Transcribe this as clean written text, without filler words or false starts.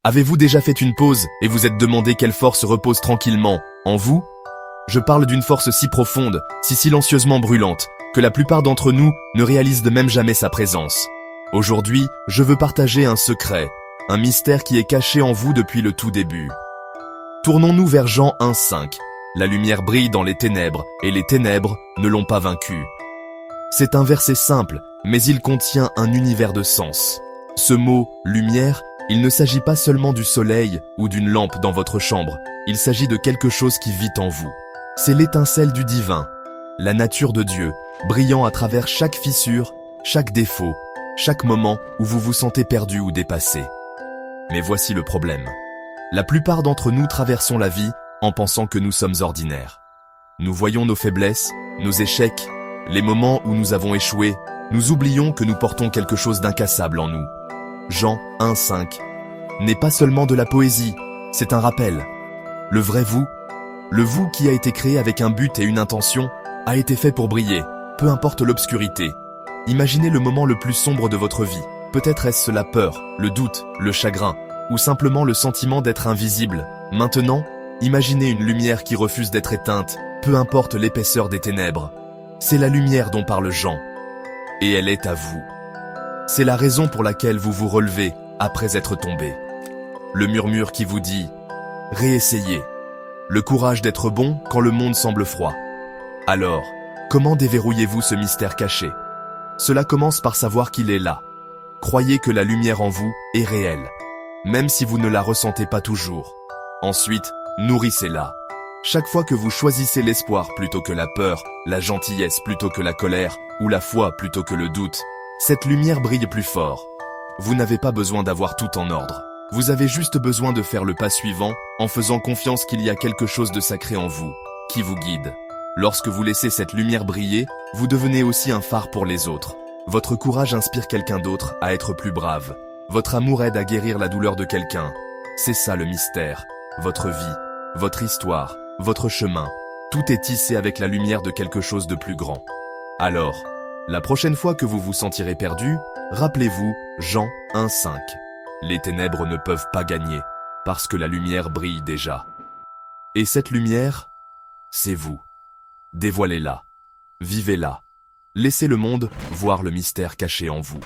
Avez-vous déjà fait une pause et vous êtes demandé quelle force repose tranquillement en vous? Je parle d'une force si profonde, si silencieusement brûlante, que la plupart d'entre nous ne réalisent de même jamais sa présence. Aujourd'hui, je veux partager un secret, un mystère qui est caché en vous depuis le tout début. Tournons-nous vers Jean 1,5. La lumière brille dans les ténèbres, et les ténèbres ne l'ont pas vaincue. C'est un verset simple, mais il contient un univers de sens. Ce mot « lumière », il ne s'agit pas seulement du soleil ou d'une lampe dans votre chambre, il s'agit de quelque chose qui vit en vous. C'est l'étincelle du divin, la nature de Dieu, brillant à travers chaque fissure, chaque défaut, chaque moment où vous vous sentez perdu ou dépassé. Mais voici le problème. La plupart d'entre nous traversons la vie en pensant que nous sommes ordinaires. Nous voyons nos faiblesses, nos échecs, les moments où nous avons échoué, nous oublions que nous portons quelque chose d'incassable en nous. Jean 1,5 n'est pas seulement de la poésie, c'est un rappel. Le vrai vous, le vous qui a été créé avec un but et une intention, a été fait pour briller, peu importe l'obscurité. Imaginez le moment le plus sombre de votre vie. Peut-être est-ce la peur, le doute, le chagrin, ou simplement le sentiment d'être invisible. Maintenant, imaginez une lumière qui refuse d'être éteinte, peu importe l'épaisseur des ténèbres. C'est la lumière dont parle Jean. Et elle est à vous. C'est la raison pour laquelle vous vous relevez après être tombé. Le murmure qui vous dit « réessayez ». Le courage d'être bon quand le monde semble froid. Alors, comment déverrouillez-vous ce mystère caché? Cela commence par savoir qu'il est là. Croyez que la lumière en vous est réelle, même si vous ne la ressentez pas toujours. Ensuite, nourrissez-la. Chaque fois que vous choisissez l'espoir plutôt que la peur, la gentillesse plutôt que la colère, ou la foi plutôt que le doute, cette lumière brille plus fort. Vous n'avez pas besoin d'avoir tout en ordre. Vous avez juste besoin de faire le pas suivant en faisant confiance qu'il y a quelque chose de sacré en vous, qui vous guide. Lorsque vous laissez cette lumière briller, vous devenez aussi un phare pour les autres. Votre courage inspire quelqu'un d'autre à être plus brave. Votre amour aide à guérir la douleur de quelqu'un. C'est ça le mystère. Votre vie, votre histoire, votre chemin. Tout est tissé avec la lumière de quelque chose de plus grand. Alors, la prochaine fois que vous vous sentirez perdu, rappelez-vous Jean 1,5. Les ténèbres ne peuvent pas gagner, parce que la lumière brille déjà. Et cette lumière, c'est vous. Dévoilez-la. Vivez-la. Laissez le monde voir le mystère caché en vous.